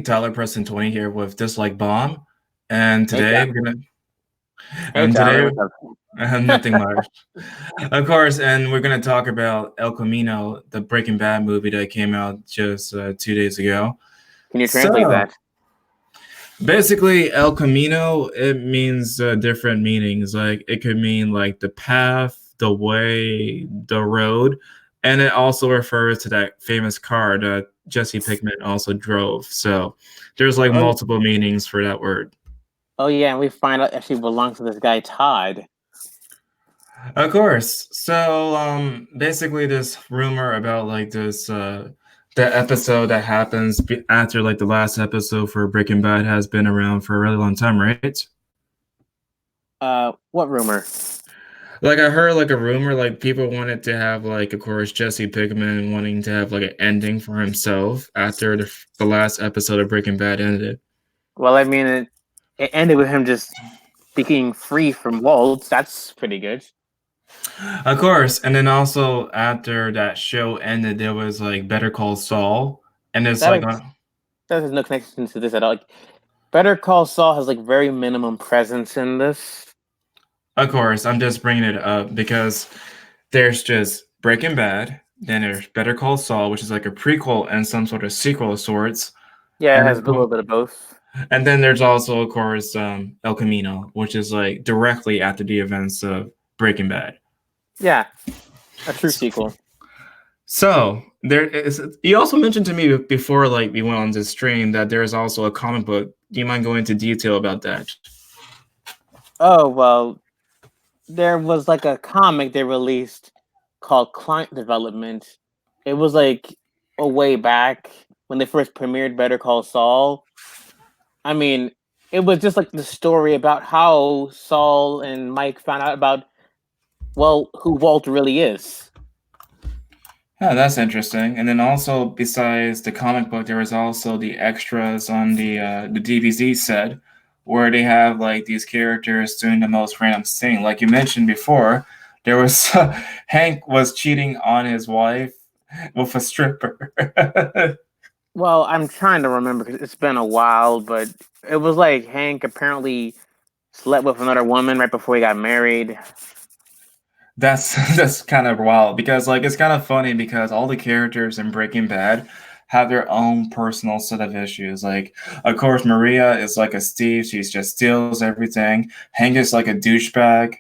Tyler Preston 20 here with Dislike Bomb, and Hey, today we're gonna Hey, and Tyler, today what's nothing up? much, of course, and we're gonna talk about El Camino, the Breaking Bad movie that came out just 2 days ago. Can you translate So that? basically, El Camino it means different meanings. Like it could mean like the path, the way, the road, and it also refers to that famous car that Jesse Pinkman also drove. So there's like Oh, multiple meanings for that word. oh yeah, and we find out actually belongs to this guy Todd. Of course. So, basically, this rumor about like this, the episode that happens after like the last episode for Breaking Bad has been around for a really long time, right? What rumor? Like I heard like a rumor, like people wanted to have like, of course, Jesse Pinkman wanting to have like an ending for himself after the last episode of Breaking Bad ended. Well, I mean, it ended with him just being free from Walt. That's pretty good. Of course, and then also after that show ended, there was like Better Call Saul, and it's That like is, that has no connection to this at all. Like, Better Call Saul has like very minimum presence in this. of course, I'm just bringing it up because there's just Breaking Bad, then there's Better Call Saul, which is like a prequel and some sort of sequel of sorts, Yeah, it and has a little bit of both. then there's also, of course, El Camino, which is like directly after the events of Breaking Bad. Yeah, a true sequel. So there is. You also mentioned to me before, like we went on this stream, that there is also a comic book. Do you mind going into detail about that? Oh well, there was like a comic they released called Client Development. It was like a way back when they first premiered Better Call Saul. I mean, it was just like the story about how Saul and Mike found out about, well, who Walt really is. Oh, that's interesting. And then also, besides the comic book, there was also the extras on the DBZ set, where they have like these characters doing the most random thing. Like you mentioned before, there was Hank was cheating on his wife with a stripper. Well, I'm trying to remember because it's been a while, but it was like Hank apparently slept with another woman right before he got married. That's that's kind of wild because like it's kind of funny because all the characters in Breaking Bad have their own personal set of issues. Like, of course, Maria is like a Steve; she just steals everything. Hank is like a douchebag,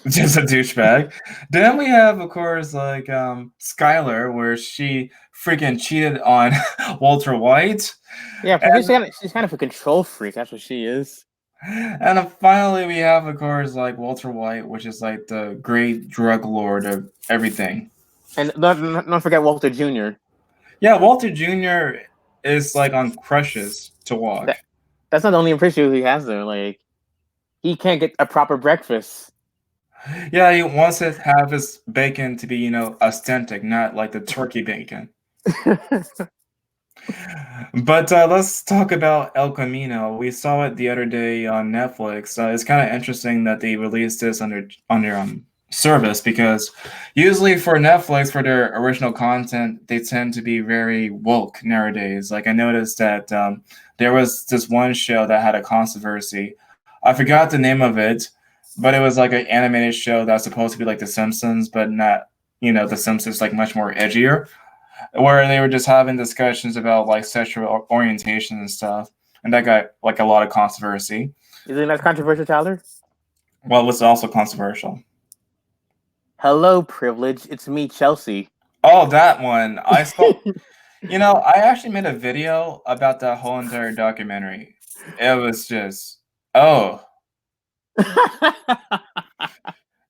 just a douchebag. Then we have, of course, like Skylar, where she freaking cheated on Walter White, Yeah, and she's kind of a control freak. That's what she is. and then finally we have, of course, like Walter White, which is like the great drug lord of everything. And don't forget Walter Jr. Yeah, Walter Jr. is like on crushes to walk. That that's not the only issue he has there. Like he can't get a proper breakfast. Yeah, he wants to have his bacon to be, authentic, not like the turkey bacon. But let's talk about El Camino. We saw it the other day on Netflix. It's kind of interesting that they released this on their service because usually for Netflix for their original content they tend to be very woke nowadays. Like I noticed that there was this one show that had a controversy. I forgot the name of it, but it was like an animated show that's supposed to be like The Simpsons, but not The Simpsons like much more edgier where they were just having discussions about like sexual orientation and stuff, and that got like a lot of controversy. You think that's controversial, Tyler? Well, it was also controversial. Hello, privilege. It's me, Chelsea. Oh, that one. I saw. I actually made a video about that whole entire documentary. It was just, oh,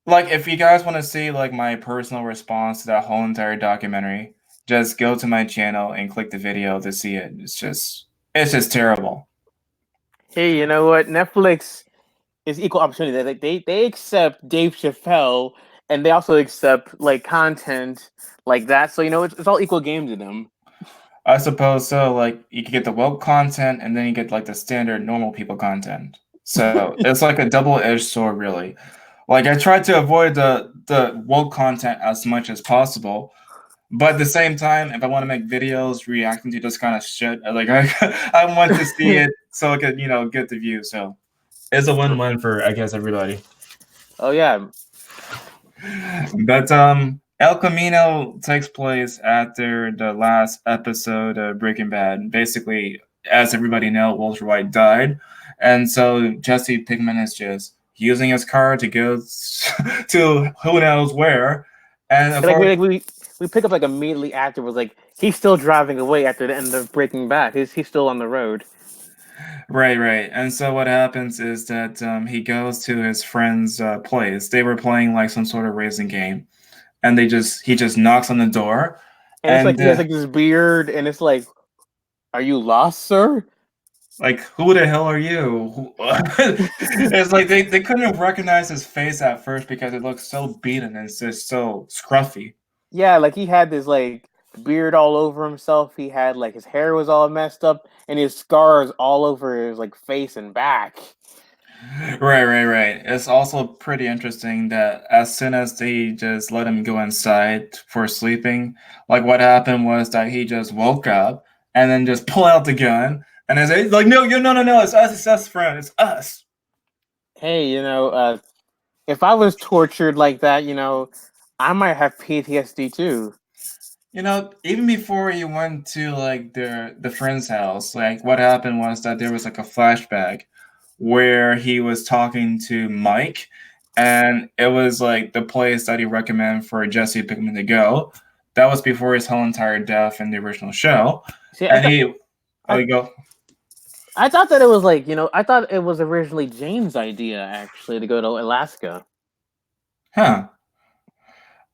like if you guys want to see like my personal response to that whole entire documentary, just go to my channel and click the video to see it. It's just terrible. Hey, you know what? Netflix is equal opportunity. They accept Dave Chappelle, and they also accept like content like that. So it's all equal game to them. I suppose so. Like you could get the woke content, and then you get like the standard normal people content. So it's like a double-edged sword, really. Like I tried to avoid the woke content as much as possible, But at the same time, if I want to make videos reacting to this kind of shit, like I want to see it so I could, get the view. So it's a win-win for I guess everybody. Oh yeah, But El Camino takes place after the last episode of Breaking Bad. Basically, as everybody knows, Walter White died, and so Jesse Pinkman is just using his car to go to who knows where, and of like course, we pick up like immediately afterwards. Like he's still driving away after the end of Breaking Bad. He's still on the road. right, right. And so what happens is that he goes to his friend's place. They were playing like some sort of racing game, and he just knocks on the door, And it's like and he has like this beard, and it's like, are you lost, sir? like, who the hell are you? It's like they couldn't recognize his face at first because it looks so beaten and it's just so scruffy. Yeah, like he had this like beard all over himself. He had like his hair was all messed up, and his scars all over his like face and back. Right, right, right. It's also pretty interesting that as soon as they just let him go inside for sleeping, like what happened was that he just woke up and then just pull out the gun and it's like, no, no, it's us, friend, it's us. Hey, if I was tortured like that, I might have PTSD too. Even before he went to like the friend's house, like what happened was that there was like a flashback where he was talking to Mike, and it was like the place that he recommended for Jesse Pinkman to go. That was before his whole entire death in the original show, See, and he, oh, I, you go, I thought that it was like, I thought it was originally Jane's idea actually to go to Alaska. huh?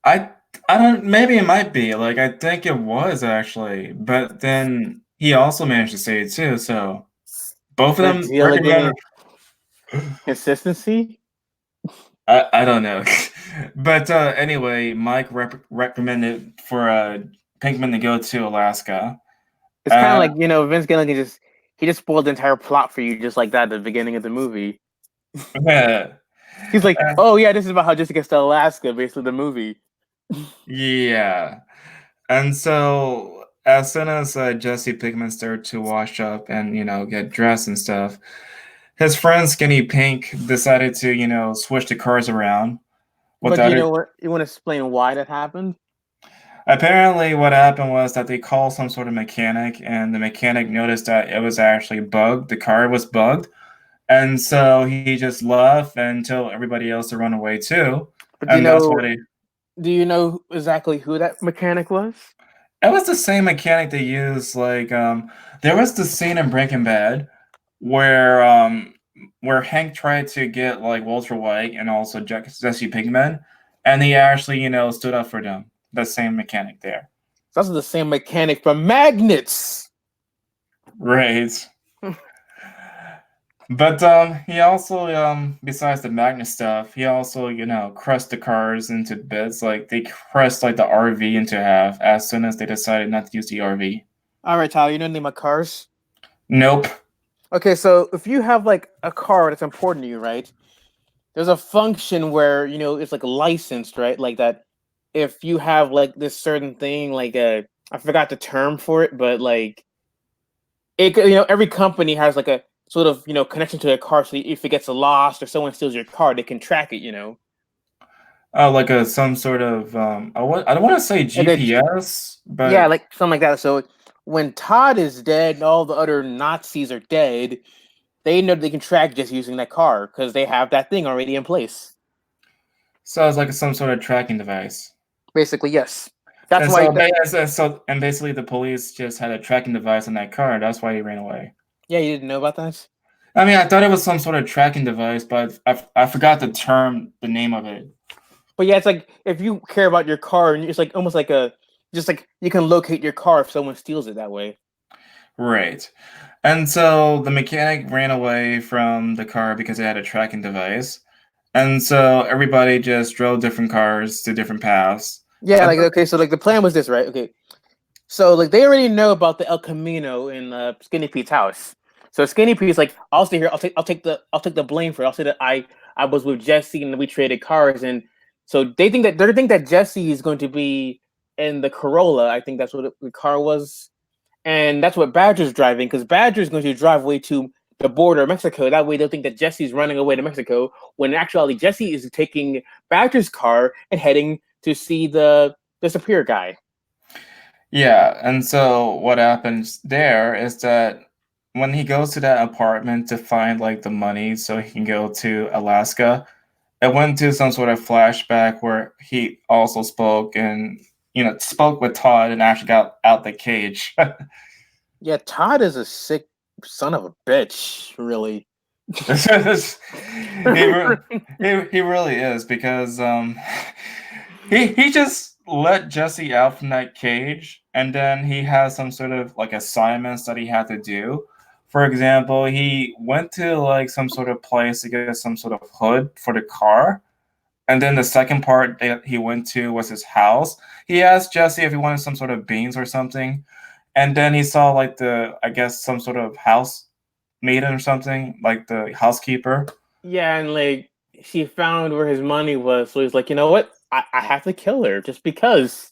I I don't. Maybe it might be. Like I think it was actually, but then he also managed to say it too. So both of The them recommend. delegating consistency. I don't know, but anyway, Mike recommended for Pinkman to go to Alaska. It's kind of Uh, like Vince Gilligan just spoiled the entire plot for you just like that at the beginning of the movie. uh, He's like, oh yeah, this is about how Jessica gets to Alaska, basically the movie. yeah, and so as soon as Jesse Pinkman started to wash up and get dressed and stuff, his friend Skinny Pink decided to switch the cars around with But the do you other. know what? You want to explain why that happened? Apparently, what happened was that they called some sort of mechanic, and the mechanic noticed that it was actually bugged. The car was bugged, and so he just left and told everybody else to run away too. But And that's why they. do you know exactly who that mechanic was? It was the same mechanic they used. Like, there was the scene in Breaking Bad where Hank tried to get like Walter White and also Jesse Pinkman, and he actually stood up for them. The same mechanic there. That's the same mechanic from Magnets. Right. But he also besides the magnet stuff, he also crushed the cars into bits. Like they crushed like the RV into half as soon as they decided not to use the RV. All right, Tyler, you know the name of cars? Nope. Okay, so if you have like a car that's important to you, right? There's a function where it's like licensed, right? Like that. If you have like this certain thing, like I forgot the term for it, but like every company has like a sort of connection to their car, so if it gets lost or someone steals your car, they can track it. Like a some sort of I don't want to say Like GPS, yeah, but like something like that. So when Todd is dead and all the other Nazis are dead, they know they can track just using that car because they have that thing already in place. sounds like some sort of tracking device. Basically, yes. That's And why. and basically the police just had a tracking device in that car. That's why he ran away. Yeah, you didn't know about that? I mean, I thought it was some sort of tracking device, but I forgot the name of it. But yeah, it's like if you care about your car, and it's like almost like just like you can locate your car if someone steals it that way. Right. And so the mechanic ran away from the car because it had a tracking device. And so everybody just drove different cars to different paths. Yeah, And like okay, so like the plan was this, right? Okay, so like they already know about the El Camino in Skinny Pete's house. So Skinny Pete's like, I'll stay here. I'll take the blame for it. I'll say that I was with Jesse and we traded cars, and so they think that Jesse is going to be in the Corolla. I think that's what the car was, and that's what Badger's driving because Badger's going to drive way to the border of Mexico. That way, they'll think that Jesse's running away to Mexico when in actuality Jesse is taking Badger's car and heading to see the superior guy. Yeah, and so what happens there is that when he goes to that apartment to find like the money so he can go to Alaska, it went to some sort of flashback where he also spoke and spoke with Todd and actually got out the cage. Yeah, Todd is a sick son of a bitch, really. he really is because he just let Jesse out from that cage, and then he has some sort of like assignments that he had to do. For example, he went to like some sort of place to get some sort of hood for the car. And then the second part that he went to was his house. He asked Jesse if he wanted some sort of beans or something. And then he saw like I guess some sort of house maiden or something, like the housekeeper. Yeah, and like she found where his money was, so he's like, you know what? I have to kill her just because.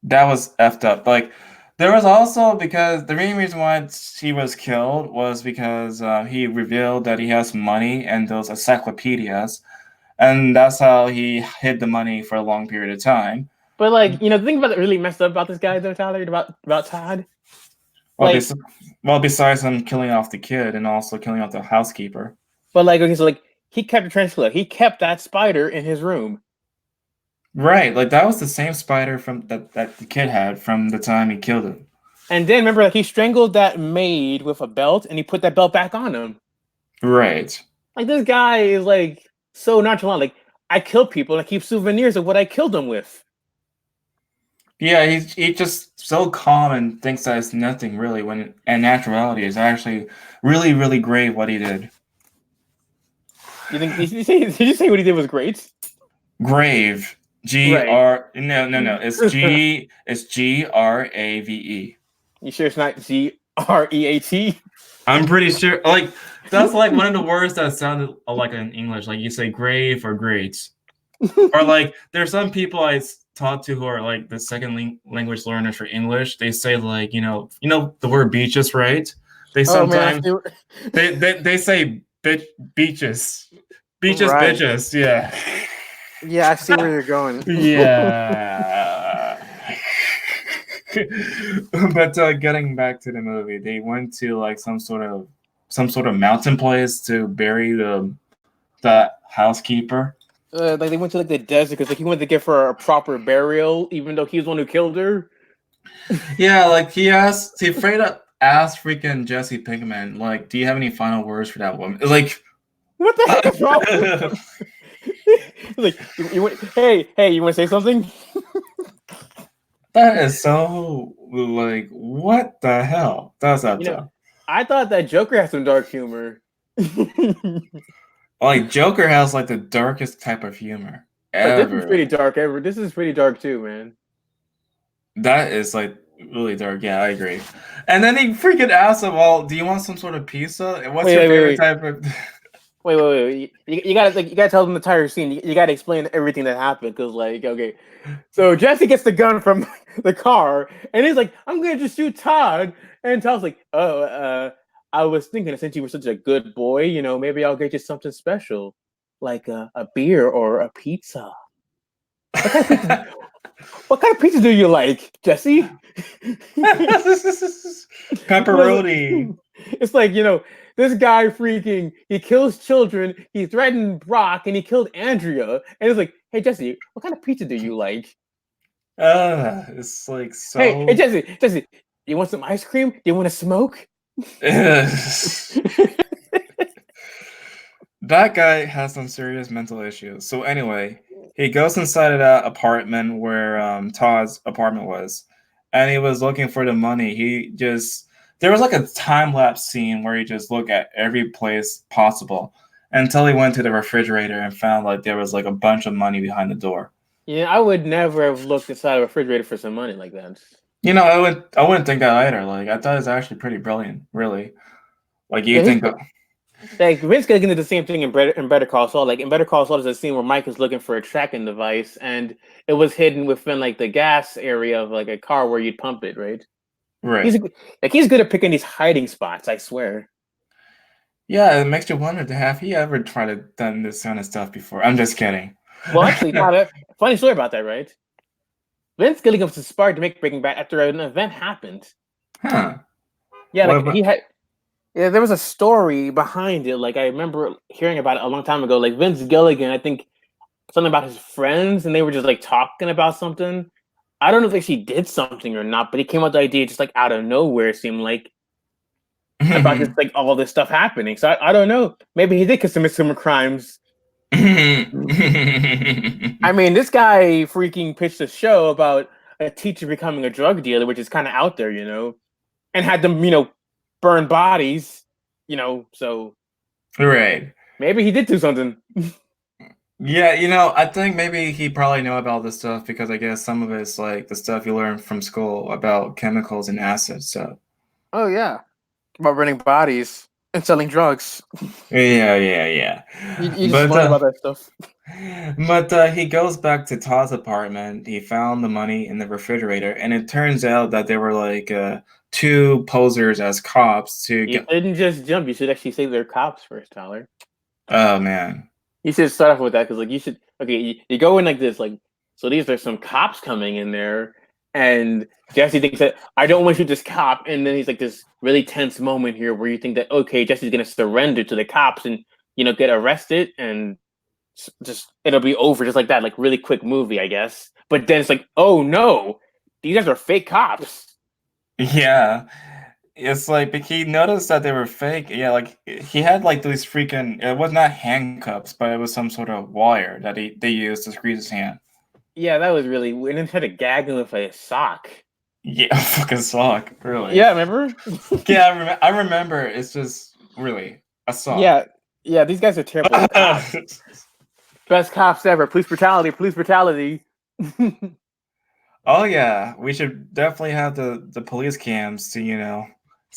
That was effed up. Like, there was also because the main reason why he was killed was because he revealed that he has money and those encyclopedias, and that's how he hid the money for a long period of time. But like, the thing about that really messed up about this guy though, Tyler, about Todd. Well, Like, besides him killing off the kid and also killing off the housekeeper. but like, okay, so like he kept a tarantula. He kept that spider in his room. Right, like that was the same spider from that the kid had from the time he killed him. And then remember, like he strangled that maid with a belt, and he put that belt back on him. Right. Like this guy is like so nonchalant. Like I kill people and I keep souvenirs of what I killed them with. Yeah, he's just so calm and thinks that it's nothing really. When in actuality, it's actually really really great what he did. You think? Did you say what he did was great? Grave. Right. No. It's GRAVE. You sure it's not GREAT? I'm pretty sure. Like that's like one of the words that sounded like in English. Like you say grave or great, or like there's some people I talk to who are like the second language learners for English. They say like the word beaches, right? They sometimes they say beaches, Right. bitches. Yeah. Yeah, I see where you're going. Yeah. But getting back to the movie, they went to like some sort of mountain place to bury the housekeeper. Like they went to like the desert because like he wanted to give her a proper burial, even though he was the one who killed her. Yeah, like he straight up asked freaking Jesse Pinkman, like, do you have any final words for that woman? Like, what the heck is wrong with him? Like, hey, you want to say something? that is so like, what the hell? That's up to. I thought that Joker has some dark humor. Like Joker has like the darkest type of humor Like, ever. this is pretty dark. This is pretty dark too, man. That is like really dark. Yeah, I agree. And then he freaking asks him, "Well, do you want some sort of pizza? What's your favorite type of?" Wait. You gotta tell them the entire scene. You gotta explain everything that happened because, like, okay, so Jesse gets the gun from the car and he's like, "I'm gonna just shoot Todd," and Todd's like, "Oh, I was thinking since you were such a good boy, maybe I'll get you something special, like a beer or a pizza." What kind of pizza do you like, Jesse? Pepperoni. It's like, this guy he kills children, he threatened Brock, and he killed Andrea. And it's like, hey, Jesse, what kind of pizza do you like? It's like so. Hey, Jesse, you want some ice cream? Do you want to smoke? That guy has some serious mental issues. So anyway, he goes inside of that apartment where Todd's apartment was, and he was looking for the money. There was like a time lapse scene where he just looked at every place possible until he went to the refrigerator and found like there was like a bunch of money behind the door. Yeah, I would never have looked inside a refrigerator for some money like that. I wouldn't think that either. Like I thought it was actually pretty brilliant, really. Like you think Like Vince Gilligan did the same thing in Better Call Saul. Like in Better Call Saul, there's a scene where Mike is looking for a tracking device, and it was hidden within like the gas area of like a car where you'd pump it. Right? Right. He's like he's good at picking these hiding spots. I swear. Yeah, it makes you wonder, have he ever tried to done this kind of stuff before? I'm just kidding. Well, actually, not a funny story about that, right? Vince Gilligan was inspired to make Breaking Bad after an event happened. Huh. Yeah, What like about? he had. Yeah, there was a story behind it. Like I remember hearing about it a long time ago. Like Vince Gilligan, I think something about his friends, and they were just like talking about something. I don't know if she did something or not, but he came up with the idea just like out of nowhere. It seemed like about just like all this stuff happening. So I don't know. Maybe he did commit some crimes. I mean, this guy freaking pitched a show about a teacher becoming a drug dealer, which is kind of out there, and had them, burn bodies, So Right. maybe he did do something. Yeah, I think maybe he probably know about this stuff because I guess some of it's like the stuff you learn from school about chemicals and acids. So Oh yeah, about burning bodies and selling drugs. yeah. You just But learn about that stuff. he goes back to Todd's apartment. He found the money in the refrigerator, and it turns out that they were like two posers as cops to You get. shouldn't just jump. You should actually say they're cops first, Tyler. Oh man. You should start off with that because, like, you should. Okay, you go in like this, like, so these are some cops coming in there, and Jesse thinks that I don't want to shoot this cop, and then he's like this really tense moment here where you think that okay, Jesse's gonna surrender to the cops and get arrested, and just it'll be over just like that, like really quick movie, I guess. But then it's like, oh no, these guys are fake cops. Yeah. It's like but he noticed that they were fake. Yeah, like he had like these freaking. It was not handcuffs, but it was some sort of wire that they used to squeeze his hand. Yeah, that was really weird. And then tried to gag him with a sock. Yeah, fucking sock. Really. Yeah, remember? Yeah, I remember. It's just really a sock. Yeah, yeah. These guys are terrible cops. Best cops ever. Police brutality. Police brutality. Oh yeah, we should definitely have the police cams to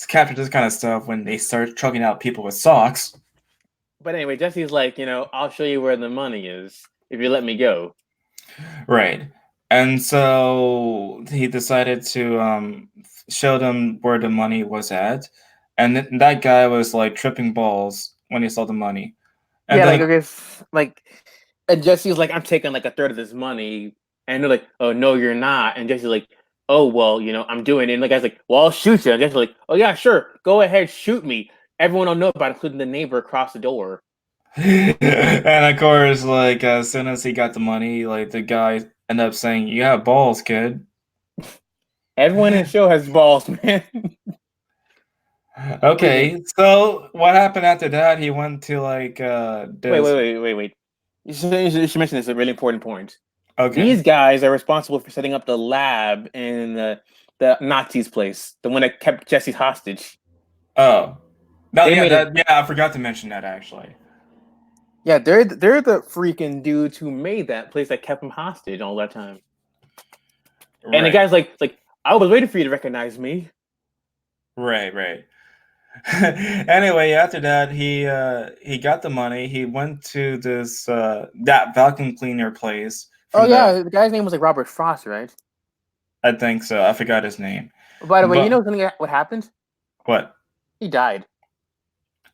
capture this kind of stuff when they start choking out people with socks. But anyway, Jesse's like, I'll show you where the money is if you let me go. Right. And so he decided to show them where the money was at. And that guy was like tripping balls when he saw the money. And Yeah, like then okay, like, and Jesse's like, I'm taking like a third of this money, and they're like, oh no, you're not. And Jesse's like, oh well, I'm doing it. And the guy's like, well, I'll shoot you. And Jesse's like, oh yeah, sure, go ahead, shoot me. Everyone will know about it, including the neighbor across the door. and of course, like as soon as he got the money, like the guy ended up saying, "You have balls, kid." Everyone in the show has balls, man. Okay, so what happened after that? He went to like Wait, this. wait, wait, wait, wait. You should mention this. A really important point. Okay. These guys are responsible for setting up the lab in the Nazis' place, the one that kept Jesse hostage. Oh, no, They yeah, made it. that yeah, I forgot to mention that actually. Yeah, they're the freaking dudes who made that place that kept him hostage all that time. And the Right, guy's like, I was waiting for you to recognize me. right. Anyway, after that, he got the money. He went to this that vacuum cleaner place Oh from the. yeah, the guy's name was like Robert Frost, right? I think so. I forgot his name. By the way, you But know something what happened? what? He died.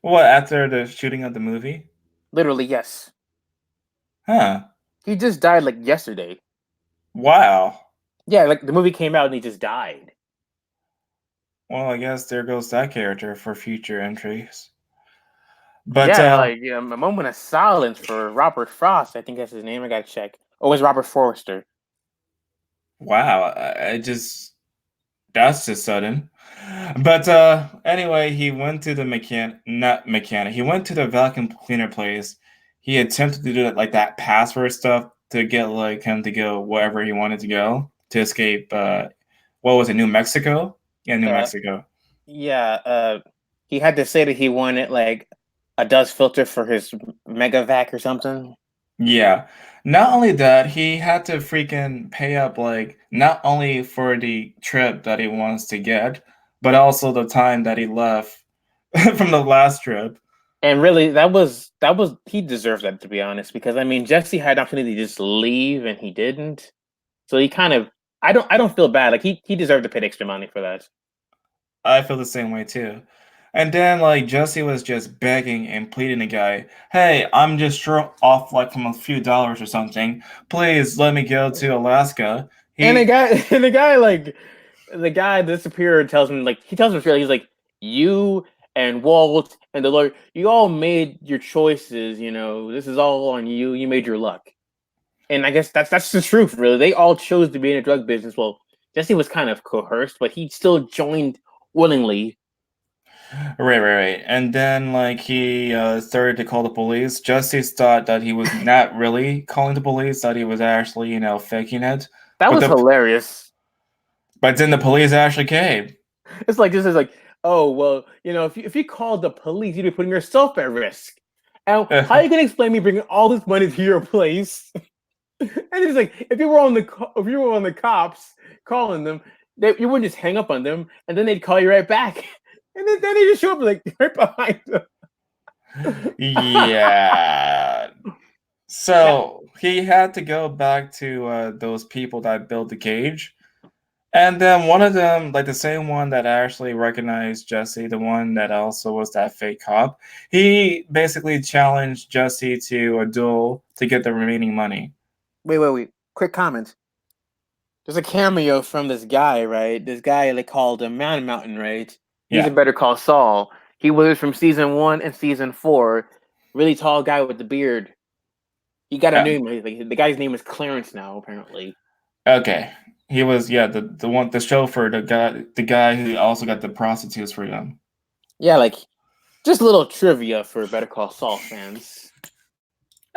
What after the shooting of the movie? Literally, yes. Huh. He just died like yesterday. Wow. Yeah, like the movie came out and he just died. Well, I guess there goes that character for future entries. But Yeah, like a moment of silence for Robert Frost. I think that's his name. I gotta check. Oh, it's Robert Forrester. wow, I just that's just sudden. But anyway, he went to the not mechanic. He went to the vacuum cleaner place. He attempted to do that like that password stuff to get like him to go wherever he wanted to go to escape. What was it, New Mexico? Yeah, New Uh, Mexico. yeah. He had to say that he wanted like a dust filter for his Megavac or something. Yeah. Not only that, he had to freaking pay up like not only for the trip that he wants to get, but also the time that he left from the last trip. And really, that was he deserved that, to be honest, because I mean Jesse had an opportunity to just leave and he didn't. So he kind of I don't feel bad. Like he deserved to pay extra money for that. I feel the same way too. And then like Jesse was just begging and pleading the guy, "Hey, I'm just short off like from a few dollars or something. Please let me go to Alaska." And the He guy and the guy disappeared tells him like he tells him straight, he's like, you and Walt and the lawyer, you all made your choices, this is all on you. You made your luck. And I guess that's the truth, really. They all chose to be in a drug business. Well, Jesse was kind of coerced, but he still joined willingly. right. And then like he started to call the police. Jesse thought that he was not really calling the police, that he was actually, faking it. That But was hilarious. then the police actually came. It's like this is like, oh well, if you called the police, you'd be putting yourself at risk. And how are you gonna explain me bringing all this money to your place? And it's like if you were on the cops calling them, you wouldn't just hang up on them, and then they'd call you right back, and then they just show up like right behind them. Yeah. So he had to go back to those people that built the cage. And then one of them, like the same one that actually recognized Jesse, the one that also was that fake cop, he basically challenged Jesse to a duel to get the remaining money. Wait. Quick comment. There's a cameo from this guy, right? This guy they called him Mountain, right? He's a Yeah. Better Call Saul. He was from season 1 and season 4. Really tall guy with the beard. He got a Yeah. name. Like, the guy's name is Clarence now, apparently. Okay. He was the chauffeur, the guy who also got the prostitutes for them. Yeah, like just a little trivia for Better Call Saul fans.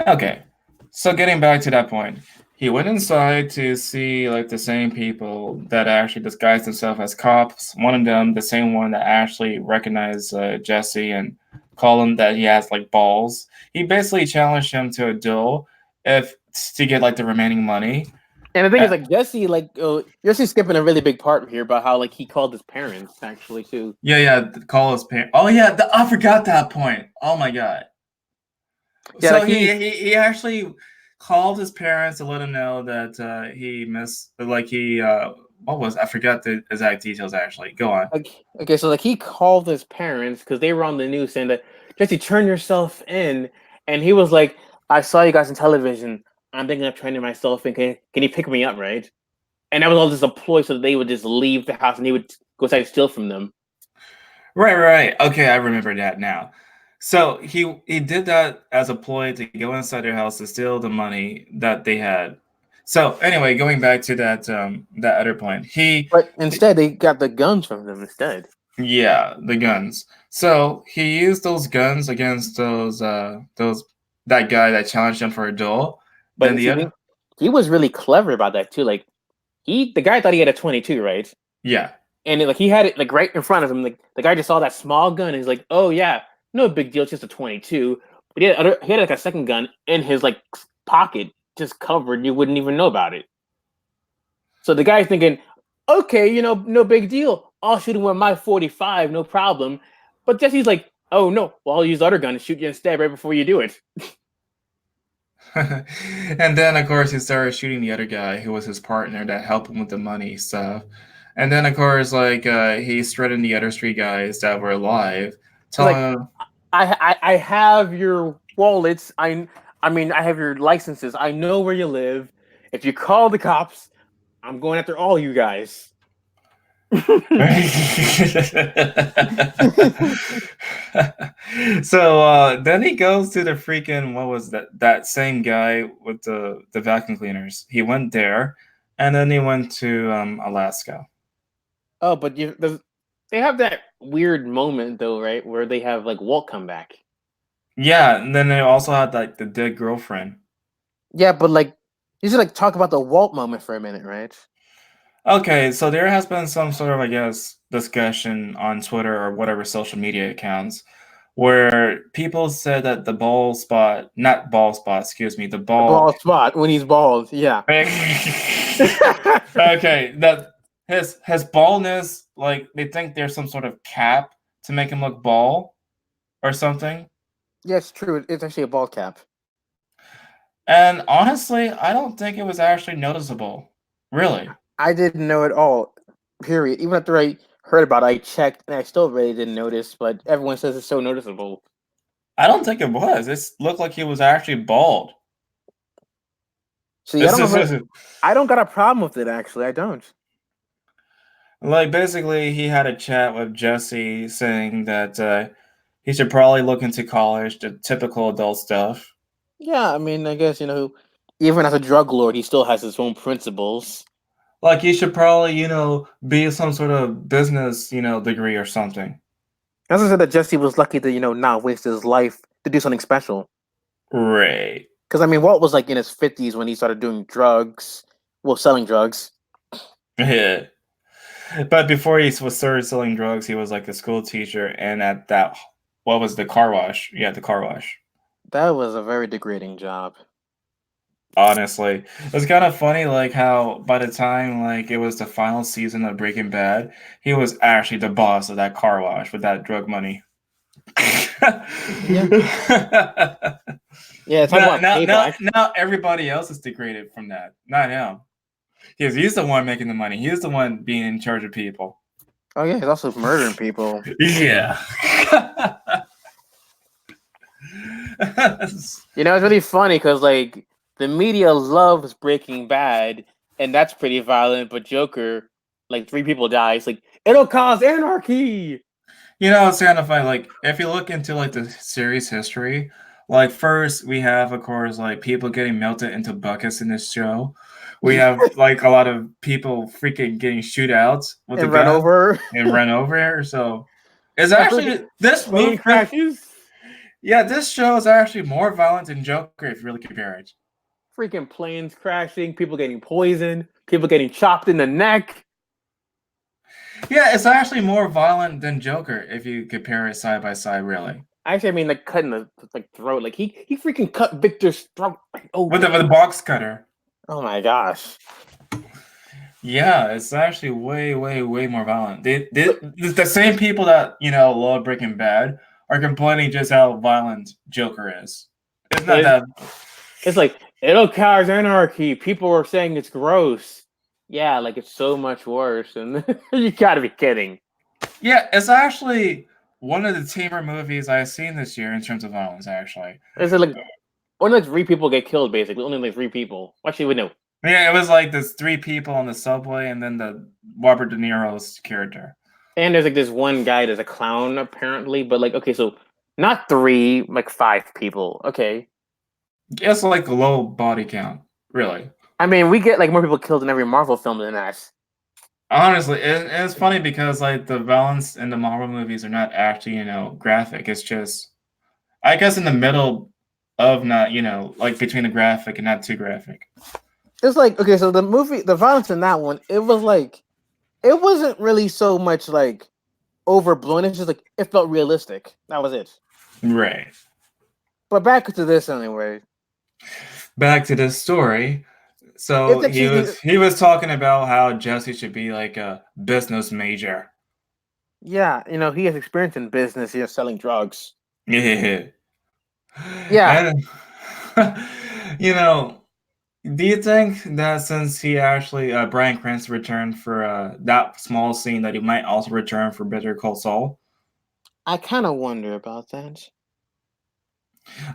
Okay. So getting back to that point, he went inside to see like the same people that actually disguised themselves as cops. One of them, the same one that actually recognized Jesse and called him that he has like balls. He basically challenged him to a duel if to get like the remaining money. And the thing Uh, is, like Jesse, you're skipping a really big part here about how like he called his parents actually too. call his parents. Oh yeah, I forgot that point. Oh my god. Yeah, So like he actually called his parents to let him know that he missed like he what was I forgot the exact details actually. Go on. like okay, so like he called his parents because they were on the news saying that Jesse, turn yourself in, and he was like, "I saw you guys on television. I'm thinking of turning myself in. Can you pick me up, right?" And that was all just a ploy so that they would just leave the house and he would go inside and steal from them. Right. Okay, I remember that now. So he did that as a ploy to go inside their house to steal the money that they had. So anyway, going back to that other point, But instead, they got the guns from them instead. yeah, the guns. So he used those guns against those that guy that challenged him for a duel. Then But the see, other he was really clever about that too. Like the guy thought he had a 22, right? yeah. And like he had it like right in front of him. Like the guy just saw that small gun. And he's like, "Oh yeah, no big deal. It's just a 22." But he had like a second gun in his like pocket, just covered. You wouldn't even know about it. So the guy's thinking, "Okay, no big deal. I'll shoot him with my 45, no problem." But Jesse's like, "Oh no, well I'll use the other gun and shoot you instead right before you do it." And then of course he started shooting the other guy who was his partner that helped him with the money stuff. And then of course like he threatened the other three guys that were alive, He's like, telling them I have your wallets. I mean I have your licenses. I know where you live. If you call the cops, I'm going after all you guys. so then he goes to the freaking what was that same guy with the vacuum cleaners. He went there, and then he went to Alaska. Oh, but they have that weird moment though, right, where they have like Walt come back. Yeah, and then they also had like the dead girlfriend. Yeah, but like you should like talk about the Walt moment for a minute, right? Okay, so there has been some sort of, I guess, discussion on Twitter or whatever social media accounts where people said that the ball spot, not ball spot, excuse me, the The ball. bald spot when he's bald. Yeah. Okay, that his baldness, like they think there's some sort of cap to make him look bald or something. Yeah, it's true. It's actually a bald cap. And honestly, I don't think it was actually noticeable. Really. I didn't know at all. Period. Even after I heard about it, I checked and I still really didn't notice. But everyone says it's so noticeable. I don't think it was. It looked like he was actually bald. See, This is I don't got a problem with it. Actually, I don't. like basically he had a chat with Jesse saying that he should probably look into college, the typical adult stuff. Yeah, I mean, I guess even as a drug lord, he still has his own principles. Like he should probably, be some sort of business, degree or something. As I said, that Jesse was lucky to not waste his life to do something special. Right. Because I mean, Walt was like in his 50s when he started doing drugs, well, selling drugs. Yeah. But before he was started selling drugs, he was like a school teacher and at that what was the car wash? Yeah, the car wash. That was a very degrading job. Honestly, it was kind of funny, like how by the time like it was the final season of Breaking Bad, he was actually the boss of that car wash with that drug money. Yeah, yeah. Talk now, about now, now, payback. now everybody else is degraded from that. Not him. Because he's the one making the money. He's the one being in charge of people. Oh yeah, he's also murdering people. Yeah. It's really funny because like the media loves Breaking Bad, and that's pretty violent. But Joker, like 3 people die. It's like it'll cause anarchy. It's kind of funny. Like, if you look into like the series history, like first we have, of course, like people getting melted into buckets in this show. We have like a lot of people freaking getting shootouts with a And run gun over. and run over. So it's A actually freaking this plane movie. crashes. Yeah, this show is actually more violent than Joker if you really compare it. Freaking planes crashing. People getting poisoned. People getting chopped in the neck. Yeah, it's actually more violent than Joker if you compare it side by side, really. Actually, I mean, like cutting the throat. Like he freaking cut Victor's throat. Like, oh, With the box cutter. oh my gosh. Yeah, it's actually way, way, way more violent. The same people that love Breaking Bad are complaining just how violent Joker is. It's not that. It's like it'll cause anarchy. People are saying it's gross. Yeah, like it's so much worse, and you gotta be kidding. Yeah, it's actually one of the tamer movies I've seen this year in terms of violence. Actually, It's like only like 3 people get killed. Basically, only like 3 people. Actually, we know. Yeah, it was like there's 3 people on the subway, and then the Robert De Niro's character. And there's like this one guy that's a clown apparently, but like okay, so not 3, like 5 people. Okay. It's like a low body count, really. I mean, we get like more people killed in every Marvel film than that. Honestly, it's funny because like the violence in the Marvel movies are not actually graphic. It's just, I guess, in the middle of not like between the graphic and not too graphic. It's like okay, so the violence in that one, it wasn't really so much like overblown. It's just like it felt realistic. That was it. Right. But back to this anyway. Back to this story. So he was talking about how Jesse should be like a business major. Yeah, he has experience in business. He is selling drugs. Yeah. Yeah. And, do you think that since he actually Bryan Cranston returned for that small scene that he might also return for Better Call Saul? I kind of wonder about that.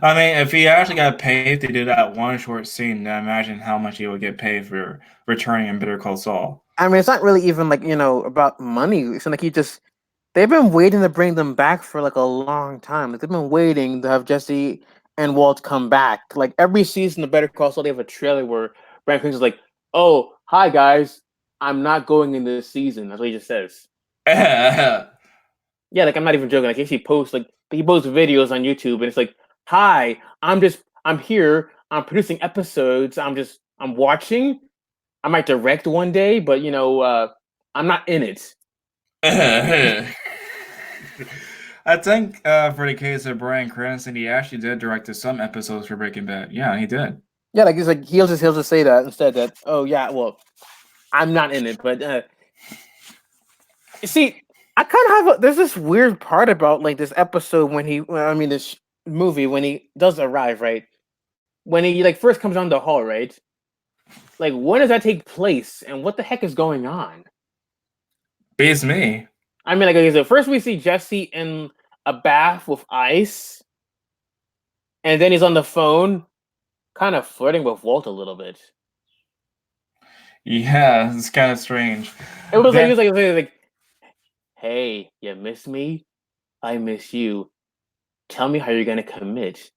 I mean, if he actually got paid to do that one short scene, then imagine how much he would get paid for returning in Better Call Saul. I mean, it's not really even like about money. It's like they've been waiting to bring them back for like a long time. Like, they've been waiting to have Jesse and Walt come back. Like every season of Better Call Saul, they have a trailer where Bryan Cranston's like, "Oh, hi guys, I'm not going in this season." That's what he just says. Yeah, like I'm not even joking. Like he posts videos on YouTube, and it's like, "Hi, I'm here. I'm producing episodes. I'm watching. I might direct one day, but I'm not in it." I think for the case of Bryan Cranston, he actually did direct some episodes for Breaking Bad. Yeah, he did. Yeah, like he'll just say that instead that, "Oh yeah, well, I'm not in it." But you see, I kind of there's this weird part about like this episode when this movie, when he does arrive, right? When he like first comes on the hall, right? Like, when does that take place, and what the heck is going on? Beats me. I mean, like, okay, so first we see Jesse in a bath with ice, and then he's on the phone, kind of flirting with Walt a little bit. Yeah, it's kind of strange. It was like, Then, "Hey, you miss me? I miss you. Tell me how you're gonna commit."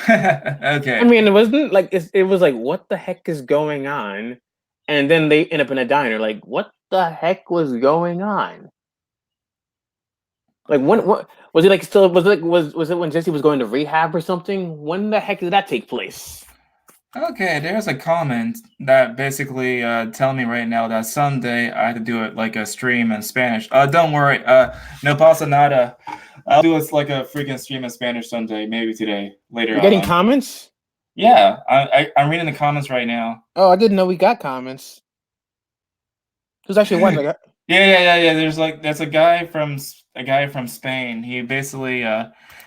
I okay. mean, it wasn't like it was like, what the heck is going on? And then they end up in a diner. Like, what the heck was going on? Like, when what was it like? Still, was it when Jesse was going to rehab or something? When the heck did that take place? Okay, there's a comment that basically tell me right now that someday I have to do it like a stream in Spanish. Don't worry, no pasa nada. I'll do it like a freaking stream in Spanish someday, maybe today, later You're getting on. comments? Yeah, I'm reading the comments right now. Oh, I didn't know we got comments. Who's actually what? Like, Yeah. There's a guy from Spain. He basically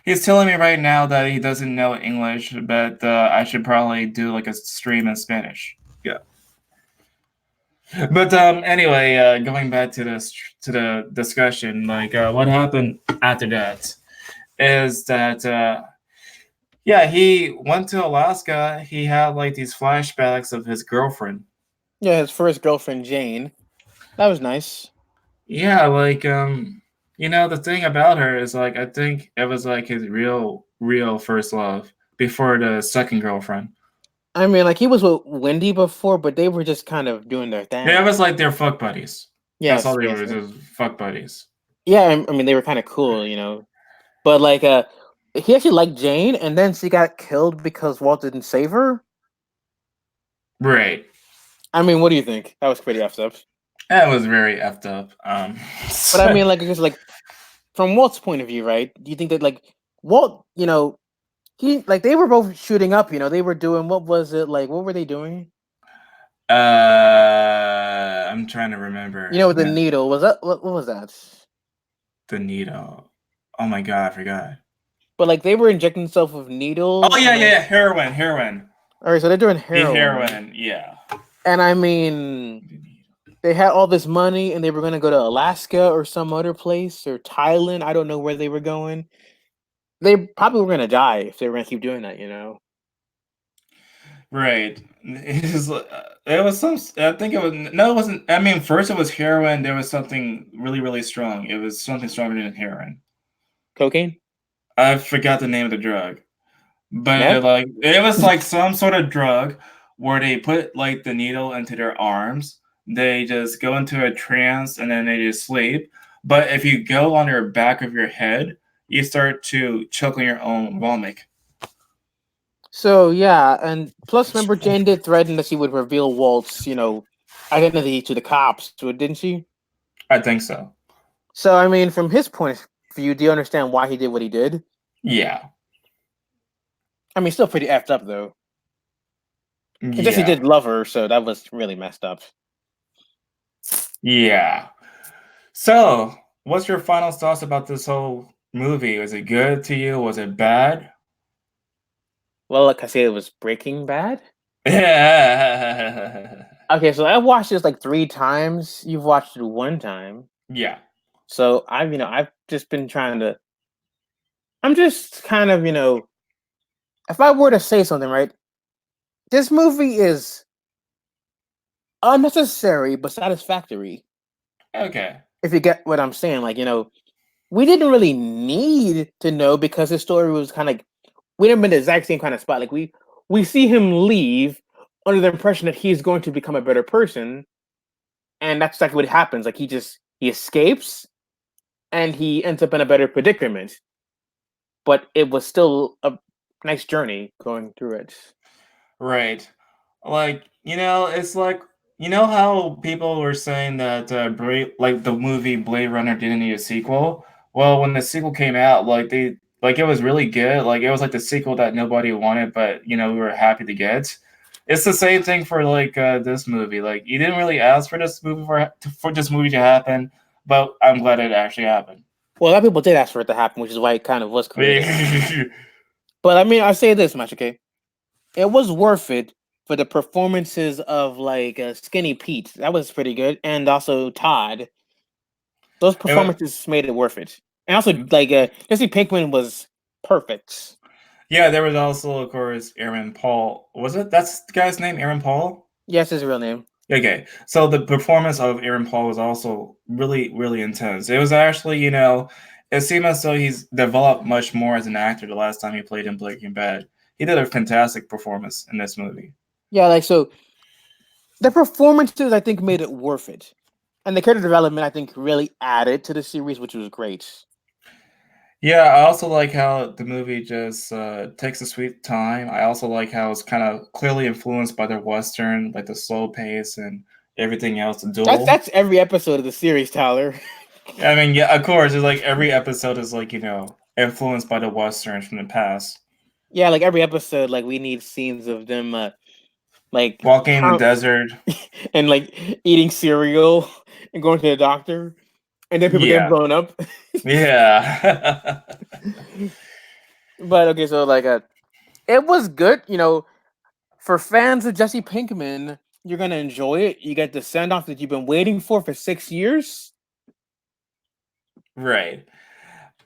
he's telling me right now that he doesn't know English, but I should probably do like a stream in Spanish. Yeah. But anyway, going back to this to the discussion, like what happened after that is that yeah, he went to Alaska. He had like these flashbacks of his girlfriend. yeah, his first girlfriend Jane. That was nice. Yeah, like the thing about her is like I think it was like his real first love before the second girlfriend. I mean, like he was with Wendy before, but they were just kind of doing their Yeah, it thing. was like their fuck buddies. That's all Yes, they yes. were, just fuck buddies. Yeah, I mean they were kind of cool, you know. But like, he actually liked Jane, and then she got killed because Walt didn't save her. Right. I mean, what do you think? That was pretty effed up. That was very effed up. But I mean, like, just like from Walt's point of view, right? Do you think that like Walt, he like they were both shooting up, they were doing what was it like? What were they doing? I'm trying to remember. With the needle. Was that what was that? The needle. Oh my god, I forgot. But like they were injecting themselves with Oh needles. yeah, heroin. All right, so they're doing The heroin. heroin, yeah. And I mean, they had all this money and they were going to go to Alaska or some other place or Thailand. I don't know where they were going. They probably were going to die if they were going to keep doing that. Right. It was some. I think it was. No, it wasn't. I mean, first it was heroin. There was something really strong. It was something stronger than heroin. Cocaine? I forgot the name of the drug, but Meth? it was like some sort of drug where they put like the needle into their arms. They just go into a trance and then they just sleep. But if you go on your back of your head, you start to choke on your own vomit. So, yeah. And plus, remember, Jane did threaten that she would reveal Walt's, identity to the cops, didn't she? I think so. So, I mean, from his point of view, do you understand why he did what he did? Yeah. I mean, still pretty effed up, though. Yeah. Jesse did love her, so that was really messed up. Yeah. So, what's your final thoughts about this whole movie? Was it good to you? Was it bad? Well, like I said, it was Breaking Bad. Yeah. Okay, so I watched this like 3 times. You've watched it 1 time. Yeah. So I've just been I'm just kind of, if I were to say something, right? This movie is unnecessary but satisfactory. Okay. If you get what I'm saying, like, we didn't really need to know because his story was kind of like we didn't been the exact same kind of spot. Like we see him leave under the impression that he's going to become a better person, and that's exactly what happens. Like he escapes and he ends up in a better predicament. But it was still a nice journey going through it. Right. Like, it's like, how people were saying that like the movie Blade Runner didn't need a sequel? Well, when the sequel came out, it was really good. Like it was like the sequel that nobody wanted, but we were happy to get. It's the same thing for like this movie. Like you didn't really ask for this movie for this movie to happen, but I'm glad it actually happened. Well, a lot of people did ask for it to happen, which is why it kind of was created. But I mean, I say this much, okay? It was worth it for the performances of like Skinny Pete. That was pretty good, and also Todd. Those performances made it worth it. And also, like Jesse Pinkman was perfect. Yeah, there was also, of course, Aaron Paul. Was it? That's the guy's name, Aaron Paul? Yes, his real name. Okay, so the performance of Aaron Paul was also really, really intense. It was actually, it seemed as though he's developed much more as an actor the last time he played in Breaking Bad. He did a fantastic performance in this movie. Yeah, like so, the performances I think made it worth it, and the character development I think really added to the series, which was great. Yeah, I also like how the movie just takes a sweet time. I also like how it's kind of clearly influenced by the Western, like the slow pace and everything else, the duel. That's every episode of the series, Tyler. I mean, yeah, of course, it's like every episode is like, influenced by the Westerns from the past. Yeah, like every episode, like we need scenes of them, like Walking in the desert. and like eating cereal and going to the doctor, and then people getting blown up. Yeah. But okay, so like it was good, for fans of Jesse Pinkman, you're gonna enjoy it. You get the send off that you've been waiting for 6 years. Right.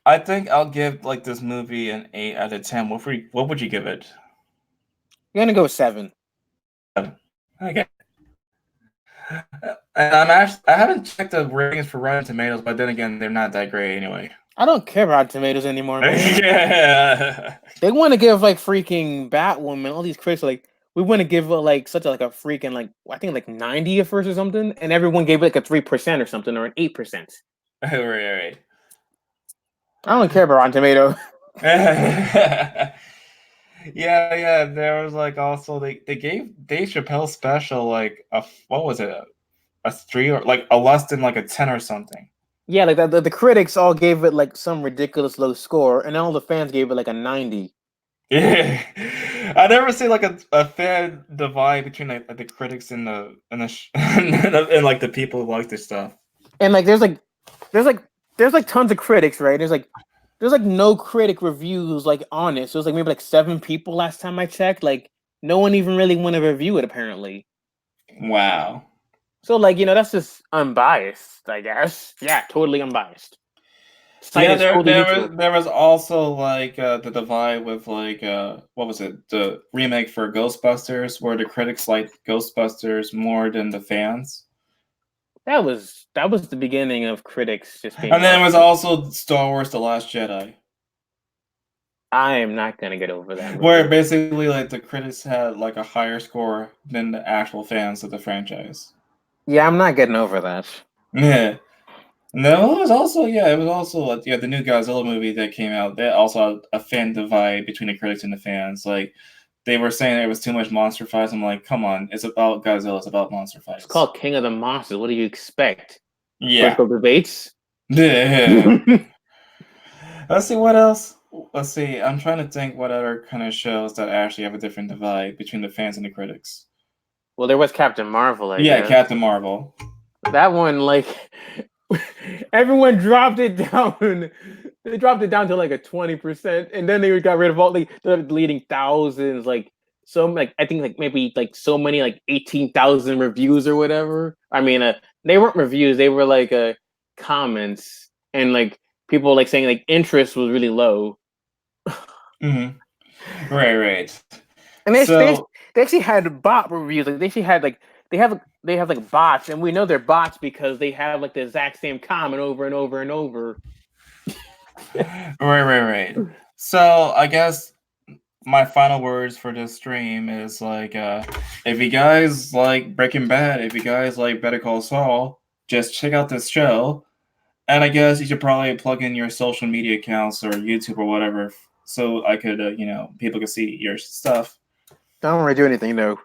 I think I'll give like this movie an 8 out of 10. What would you give it? You're gonna go with 7. Okay. And I haven't checked the ratings for Rotten Tomatoes, but then again, they're not that great anyway. I don't care about Tomatoes anymore, man. Yeah. They want to give like freaking Batwoman, all these critics are like, we want to give it like such a like a freaking like I think like 90 at first or something, and everyone gave it like a 3% or something or an 8%. Right. I don't care about Rotten Tomato. Yeah. There was like also they gave Dave Chappelle special like what was it, a 3 or like a less than like a 10 or something. Yeah, like the critics all gave it like some ridiculous low score, and all the fans gave it like a 90. Yeah, I never see like a fan divide between like the critics and and like the people who like this stuff. And like there's tons of critics, right? There's like no critic reviews like on it. So it's like maybe like 7 people last time I checked. Like no one even really want to review it apparently. Wow. So like that's just unbiased, I guess. Yeah, totally unbiased. Yeah, there was also like the divide with like what was it, the remake for Ghostbusters, where the critics liked Ghostbusters more than the fans. That was the beginning of critics just being. And then it was also Star Wars: The Last Jedi. I am not gonna get over that movie. Where basically like the critics had like a higher score than the actual fans of the franchise. Yeah, I'm not getting over that. Yeah. No, it was also the new Godzilla movie that came out. That also had a fan divide between the critics and the fans. Like they were saying there was too much monster fights. I'm like, come on, it's about Godzilla. It's about monster fights. It's called King of the Monsters. What do you expect? Yeah. Political debates. Yeah. Let's see what else. Let's see. I'm trying to think what other kind of shows that actually have a different divide between the fans and the critics. Well, there was Captain Marvel. I guess. Captain Marvel. That one, like, everyone dropped it down. They dropped it down to like a 20%, and then they got rid of all. They started deleting thousands, like I think like maybe like so many like 18,000 reviews or whatever. I mean, they weren't reviews; they were like comments and like people like saying like interest was really low. Mm-hmm. Right. And they actually had bot reviews. Like they actually had like they have like bots, and we know they're bots because they have like the exact same comment over and over and over. Right. So I guess my final words for this stream is like, if you guys like Breaking Bad, if you guys like Better Call Saul, just check out this show. And I guess you should probably plug in your social media accounts or YouTube or whatever, so I could, people could see your stuff. Don't really do anything, no.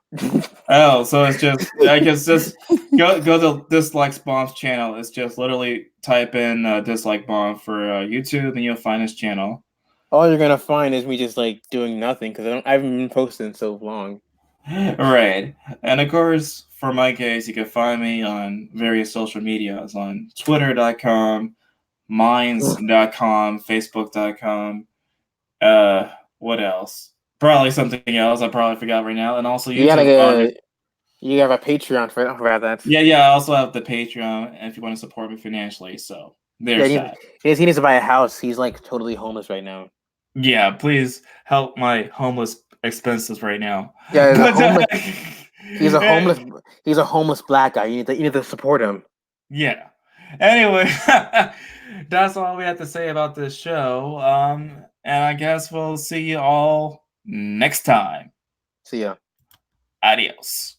Oh, so it's just, I guess just go to Dislike Bomb's channel. It's just literally type in Dislike Bomb for YouTube, and you'll find his channel. All you're gonna find is me just like doing nothing because I haven't been posting so long. Right, and of course, for my case, you can find me on various social medias on Twitter.com, Minds.com, Facebook.com. What else? Probably something else I probably forgot right now. And also You gotta YouTube. you have a Patreon for that. Yeah. I also have the Patreon if you want to support me financially. So Yeah, there's that. he needs to buy a house. He's like totally homeless right now. Yeah, please help my homeless expenses right now. Yeah, But he's a homeless he's a homeless black guy. You need to support him. yeah. Anyway, that's all we have to say about this show. And I guess we'll see you all next time. See ya. Adios.